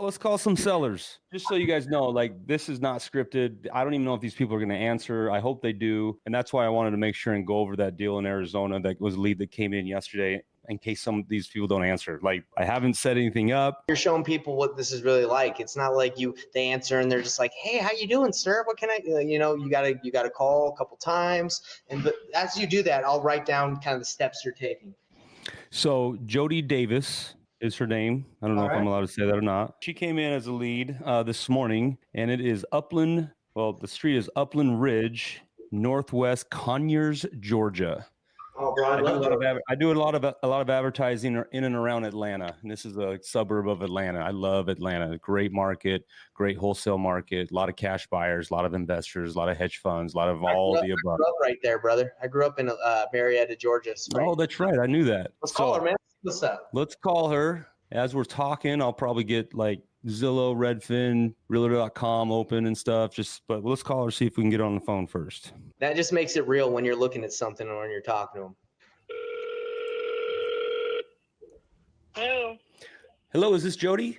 Let's call some sellers. Just so you guys know, like, this is not scripted. I don't even know if these people are going to answer. I hope they do. And that's why I wanted to make sure and go over that deal in Arizona that was a lead that came in yesterday in case some of these people don't answer. Like, I haven't set anything up. You're showing people what this is really like. It's not like they answer and they're just like, hey, how you doing, sir? What can I, you gotta call a couple times. But as you do that, I'll write down kind of the steps you're taking. So Jody Davis is her name. I don't know if I'm allowed to say that or not. She came in as a lead this morning, and it is Upland. Well, the street is Upland Ridge, Northwest Conyers, Georgia. Oh, bro, I do a lot of advertising in and around Atlanta, and this is a suburb of Atlanta. I love Atlanta. Great market, great wholesale market, a lot of cash buyers, a lot of investors, a lot of hedge funds, a lot of all the above. I grew up right there, brother. I grew up in Marietta, Georgia. Right? Oh, that's right. I knew that. Let's call her, man. What's up? Let's call her. As we're talking, I'll probably get like Zillow, Redfin, Realtor.com open and stuff. But let's call her, see if we can get on the phone first. That just makes it real when you're looking at something or when you're talking to them. Hello. Hello, is this Jody?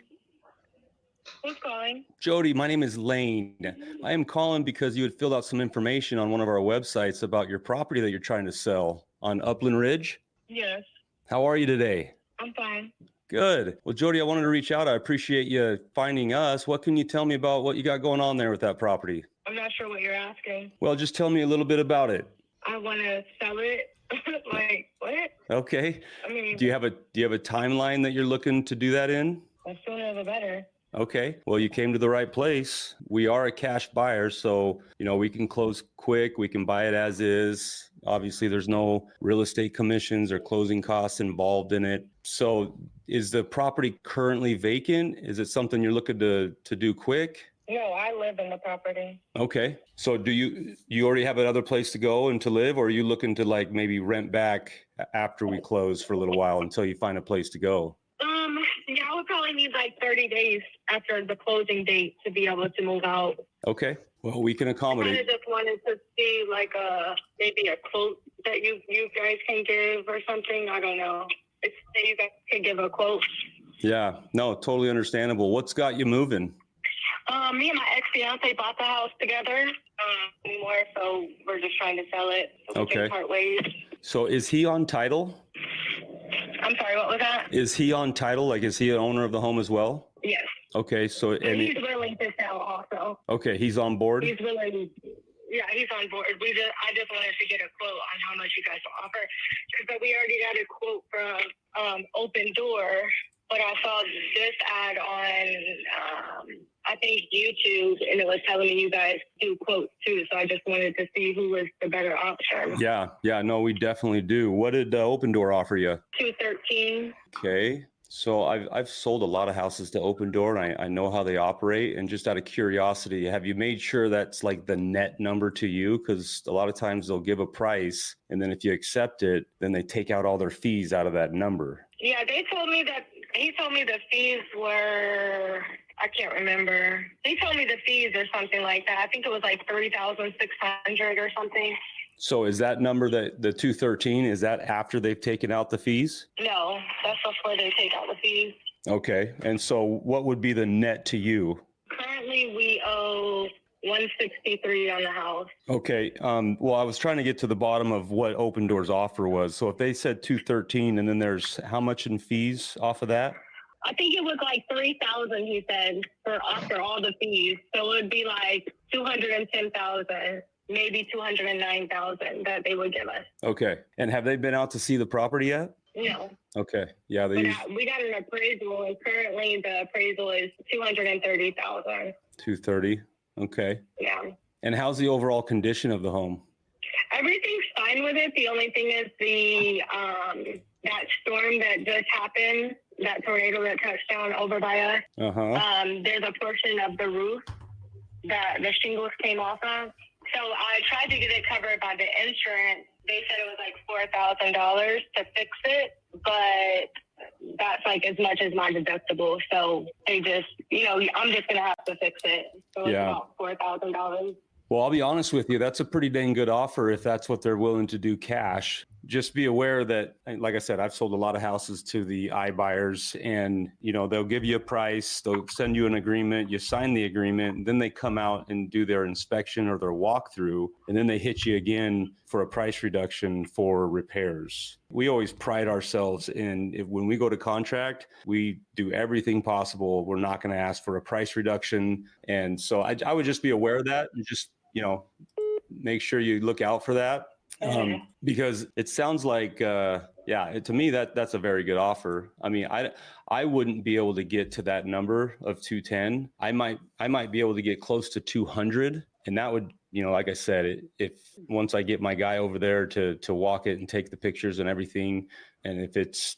Who's calling? Jody, my name is Lane. I am calling because you had filled out some information on one of our websites about your property that you're trying to sell on Upland Ridge. Yes. How are you today? I'm fine. Good. Well, Jody, I wanted to reach out. I appreciate you finding us. What can you tell me about what you got going on there with that property? I'm not sure what you're asking. Well, just tell me a little bit about it. I want to sell it. Like, what? Okay. I mean, do you have a timeline that you're looking to do that in? The sooner the better. Okay. Well, you came to the right place. We are a cash buyer, so, we can close quick. We can buy it as is. Obviously, there's no real estate commissions or closing costs involved in it. So is the property currently vacant? Is it something you're looking to do quick? No, I live in the property. Okay. So do you already have another place to go and to live, or are you looking to like maybe rent back after we close for a little while until you find a place to go? Yeah, I would probably need like 30 days after the closing date to be able to move out. Okay. Well, we can accommodate. I kind of just wanted to see like maybe a quote that you guys can give or something. I don't know. If you guys can give a quote. Yeah. No, totally understandable. What's got you moving? Me and my ex-fiance bought the house together anymore, so we're just trying to sell it. So we can part ways. So is he on title? I'm sorry, what was that? Is he on title? Like, is he an owner of the home as well? Yes. Okay, so and he's willing to sell also. Okay, he's on board? He's willing. Yeah, he's on board. I just wanted to get a quote on how much you guys offer, because we already got a quote from Open Door, but I saw this ad on I think YouTube, and it was telling me you guys do quotes too. So I just wanted to see who was the better option. Yeah, no, we definitely do. What did Open Door offer you? $213. Okay. So I've sold a lot of houses to Open Door, and I know how they operate. And just out of curiosity, have you made sure that's like the net number to you? Because a lot of times they'll give a price, and then if you accept it, then they take out all their fees out of that number. Yeah, he told me the fees were, I can't remember. He told me the fees or something like that. I think it was like $3,600 or something. So is that number, that the 213, is that after they've taken out the fees? No, that's before they take out the fees. Okay. And so what would be the net to you? Currently we owe $163 on the house. Okay. Well, I was trying to get to the bottom of what Open Door's offer was. So if they said 213, and then there's how much in fees off of that? I think it was like $3,000, he said, after all the fees. So it would be like $210,000. Maybe $209,000 that they would give us. Okay. And have they been out to see the property yet? No. Okay. Yeah. We got an appraisal, and currently the appraisal is $230,000. 230. Okay. Yeah. And how's the overall condition of the home? Everything's fine with it. The only thing is that storm that just happened, that tornado that touched down over by us. There's a portion of the roof that the shingles came off of. So I tried to get it covered by the insurance. They said it was like $4,000 to fix it, but that's like as much as my deductible. So they just, I'm just going to have to fix it. So it's about $4,000. Well, I'll be honest with you. That's a pretty dang good offer if that's what they're willing to do cash. just be aware that, like I said, I've sold a lot of houses to the iBuyers, and they'll give you a price, they'll send you an agreement, you sign the agreement, and then they come out and do their inspection or their walkthrough, and then they hit you again for a price reduction for repairs. We always pride ourselves in, when we go to contract, we do everything possible. We're not going to ask for a price reduction. And so I would just be aware of that, and just, make sure you look out for that. Because it sounds like, to me, that's a very good offer. I mean, I wouldn't be able to get to that number of 210. I might be able to get close to 200. And that would, like I said, if once I get my guy over there to walk it and take the pictures and everything, and if it's,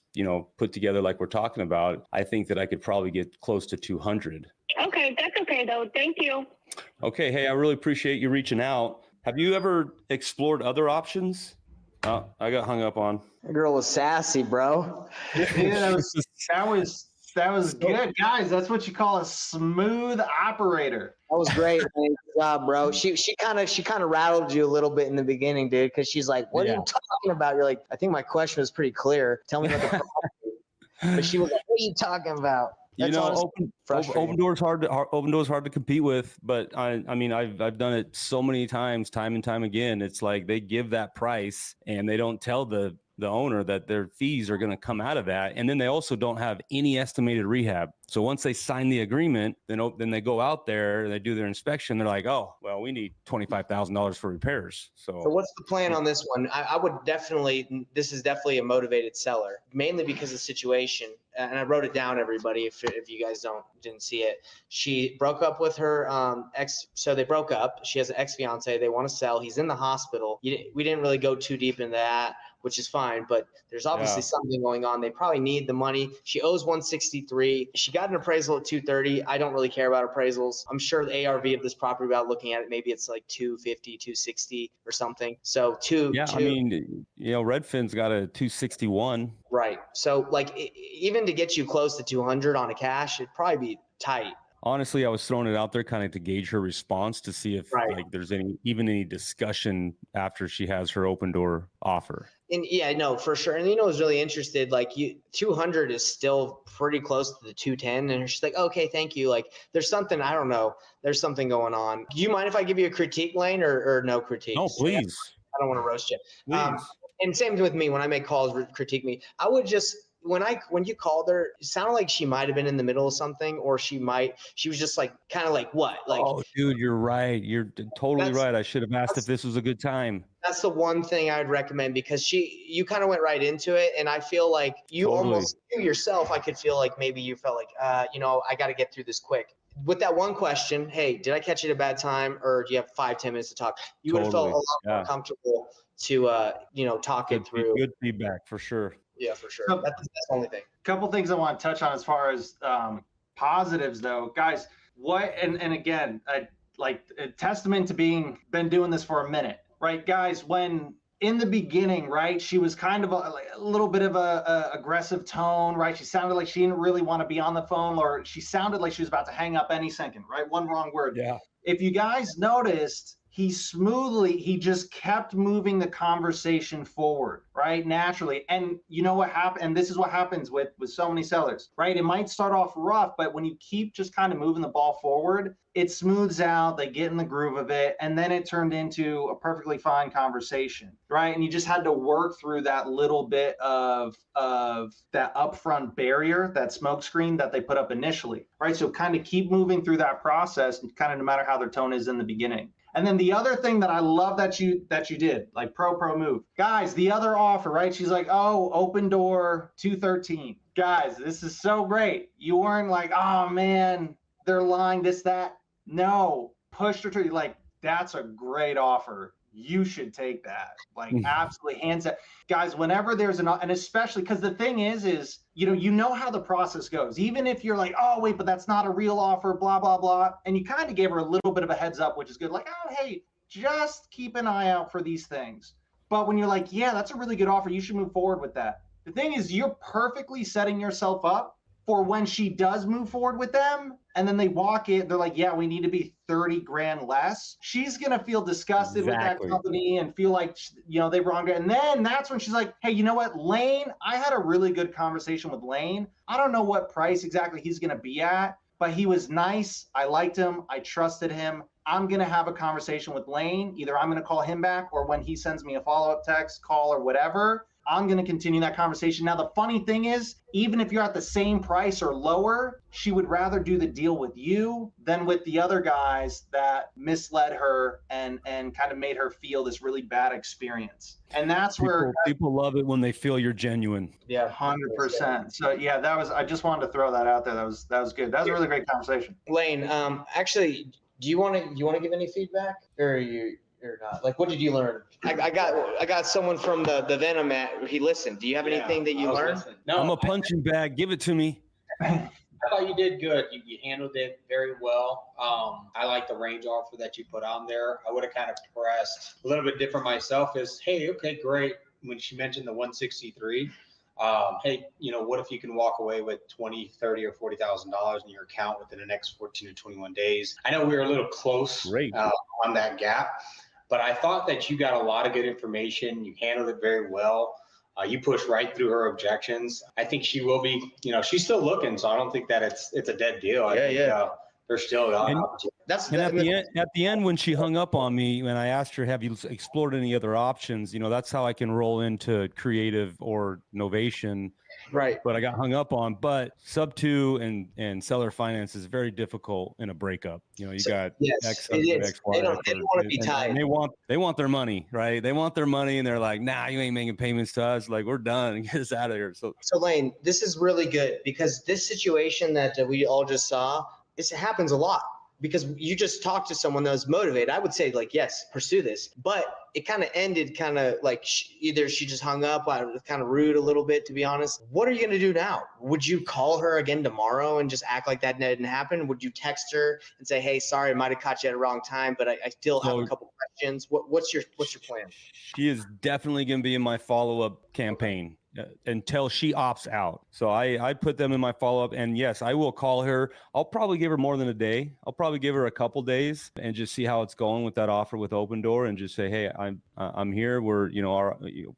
put together like we're talking about, I think that I could probably get close to 200. Okay, that's okay though. Thank you. Okay. Hey, I really appreciate you reaching out. Have you ever explored other options? Oh, I got hung up on. That girl was sassy, bro. Yeah, that was good, guys. That's what you call a smooth operator. That was great. Man. Good job, bro. She kind of rattled you a little bit in the beginning, dude, because she's like, "What are you talking about?" You're like, "I think my question was pretty clear. Tell me what the problem is." But she was like, "What are you talking about?" That's open doors hard to compete with, but I mean I've done it so many times, time and time again. It's like they give that price and they don't tell the owner that their fees are going to come out of that, and then they also don't have any estimated rehab. So once they sign the agreement, then they go out there and they do their inspection. They're like, "Oh, well, we need $25,000 for repairs." So what's the plan on this one? I would definitely. This is definitely a motivated seller, mainly because of the situation. And I wrote it down, everybody, if you guys didn't see it. She broke up with her ex. So they broke up. She has an ex-fiance. They want to sell. He's in the hospital. We didn't really go too deep into that, which is fine. But there's obviously something going on. They probably need the money. She owes 163. She got an appraisal at 230. I don't really care about appraisals. I'm sure the ARV of this property, without looking at it, maybe it's like 250, 260 or something. So I mean, Redfin's got a 261. Right. So like even to get you close to 200 on a cash, it'd probably be tight. Honestly, I was throwing it out there kind of to gauge her response, to see if like there's any discussion after she has her open door offer. And yeah, no, for sure. And was really interested. Like 200 is still pretty close to the 210, and she's like, "Okay, thank you." Like there's something, I don't know. There's something going on. Do you mind if I give you a critique, Lane, or no critique? No, please. I don't want to roast you. Please. And same with me, when I make calls, critique me. I would just, when you called her, it sounded like she might have been in the middle of something, or she was just like, kind of like, what? Like, oh, dude, you're right. You're totally right. I should have asked if this was a good time. That's the one thing I would recommend, because you kind of went right into it. And I feel like you almost, you yourself, I could feel like maybe you felt like, I got to get through this quick. With that one question, hey, did I catch you at a bad time, or do you have 5-10 minutes to talk? You would have felt a lot more comfortable to, talk it through. Good feedback for sure. Yeah, for sure. That's the only thing. A couple things I want to touch on as far as positives, though, guys. And again, like a testament to been doing this for a minute, right, guys? When in the beginning, right, she was kind of a little bit of a aggressive tone, right? She sounded like she didn't really want to be on the phone, or she sounded like she was about to hang up any second, right? One wrong word. Yeah. If you guys noticed, he just kept moving the conversation forward, right? Naturally. And you know what happened? And this is what happens with so many sellers, right? It might start off rough, but when you keep just kind of moving the ball forward, it smooths out, they get in the groove of it, and then it turned into a perfectly fine conversation, right? And you just had to work through that little bit of that upfront barrier, that smoke screen that they put up initially, right? So kind of keep moving through that process, kind of no matter how their tone is in the beginning. And then the other thing that I love that you did, like pro move. Guys, the other offer, right? She's like, "Oh, open door 213. Guys, this is so great. You weren't like, "Oh man, they're lying, this, that." No, pushed her to, like, that's a great offer. You should take that. Like, absolutely, hands down. Guys, whenever there's and especially because the thing is, you know how the process goes. Even if you're like, "Oh, wait, but that's not a real offer, blah, blah, blah." And you kind of gave her a little bit of a heads up, which is good. Like, "Oh, hey, just keep an eye out for these things." But when you're like, "Yeah, that's a really good offer, you should move forward with that." The thing is, you're perfectly setting yourself up for when she does move forward with them, and then they walk in, they're like, yeah, we need to be 30 grand less. She's going to feel disgusted with that company and feel like, they wronged her. And then that's when she's like, hey, you know what, Lane, I had a really good conversation with Lane. I don't know what price exactly he's going to be at, but he was nice. I liked him. I trusted him. I'm going to have a conversation with Lane. Either I'm going to call him back, or when he sends me a follow-up text, call, or whatever, I'm going to continue that conversation. Now, the funny thing is, even if you're at the same price or lower, she would rather do the deal with you than with the other guys that misled her and kind of made her feel this really bad experience. And that's where people love it when they feel you're genuine. Yeah, 100%. So yeah, I just wanted to throw that out there. That was good. That was a really great conversation. Lane, actually, do you want to give any feedback, or not? Like, what did you learn? I got someone from the Venom he listened. Do you have anything that you learned? No, I'm a punching bag. Give it to me. I thought you did good. You handled it very well. I like the range offer that you put on there. I would have kind of pressed a little bit different myself as, hey, okay, great. When she mentioned the 163, hey, what if you can walk away with $20, $30, or $40,000 in your account within the next 14 to 21 days? I know we were a little close on that gap, but I thought that you got a lot of good information. You handled it very well. You pushed right through her objections. I think she will be, she's still looking, so I don't think that it's a dead deal. I think there's still an opportunity. At the end, when she hung up on me, when I asked her, have you explored any other options? That's how I can roll into creative or novation. Right. But I got hung up on. But sub 2 and seller finance is very difficult in a breakup. You got ex-husband, ex-wife. They don't want to be tied. And they want their money, right? They want their money, and they're like, nah, you ain't making payments to us. Like, we're done. Get us out of here. So Lane, this is really good, because this situation that we all just saw, it happens a lot, because you just talked to someone that was motivated. I would say, like, yes, pursue this, but it kind of ended kind of like either she just hung up. I was kind of rude a little bit, to be honest. What are you going to do now? Would you call her again tomorrow and just act like that didn't happen? Would you text her and say, hey, sorry, I might have caught you at the wrong time, but I still have a couple questions. What's your plan? She is definitely going to be in my follow-up campaign until she opts out. So I put them in my follow-up, and yes, I will call her. I'll probably give her more than a day. I'll probably give her a couple days and just see how it's going with that offer with Open Door, and just say, hey, I'm here. We're,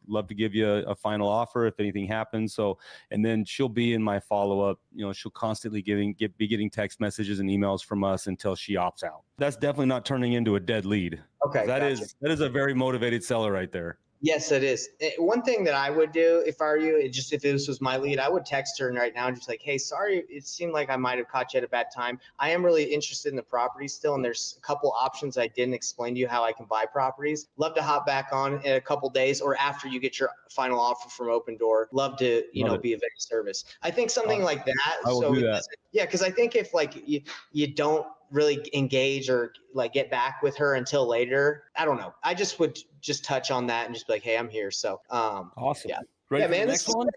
love to give you a final offer if anything happens. So, and then she'll be in my follow-up. She'll constantly be getting text messages and emails from us until she opts out. That's definitely not turning into a dead lead. Okay. That is a very motivated seller right there. Yes, it is. One thing that I would do if I were you, if this was my lead, I would text her right now and just like, hey, sorry, it seemed like I might have caught you at a bad time. I am really interested in the property still, and there's a couple options I didn't explain to you how I can buy properties. Love to hop back on in a couple days, or after you get your final offer from Open Door. Love to, be of any service. I think something like that. I will do that. Yeah, because I think if like you don't really engage or like get back with her until later, I don't know. I just would just touch on that and just be like, hey, I'm here. So awesome. Yeah. Ready man. next one?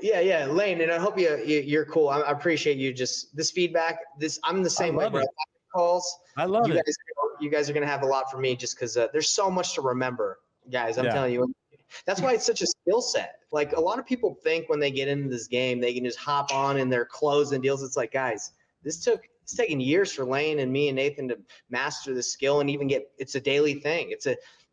Yeah, Lane, and I hope you're cool. I appreciate you just this feedback. I'm the same way. Calls. I love it. You guys are gonna have a lot for me, just because there's so much to remember, guys. I'm telling you. That's why it's such a skill set. Like, a lot of people think when they get into this game, they can just hop on and they're closing deals. It's like, guys, it's taken years for Lane and me and Nathan to master the skill and even it's a daily thing.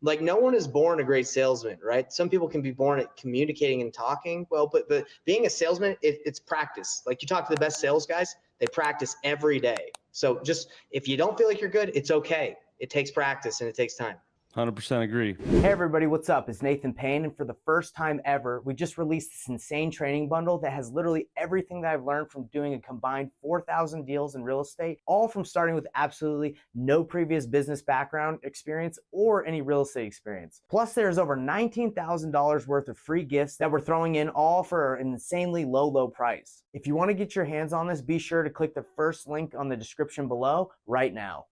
Like, no one is born a great salesman, right? Some people can be born at communicating and talking well, but being a salesman, it's practice. Like, you talk to the best sales guys, they practice every day. So just, if you don't feel like you're good, it's okay. It takes practice and it takes time. 100% agree. Hey everybody, what's up? It's Nathan Payne, and for the first time ever, we just released this insane training bundle that has literally everything that I've learned from doing a combined 4,000 deals in real estate, all from starting with absolutely no previous business background experience or any real estate experience. Plus, there's over $19,000 worth of free gifts that we're throwing in, all for an insanely low price. If you want to get your hands on this, be sure to click the first link on the description below right now.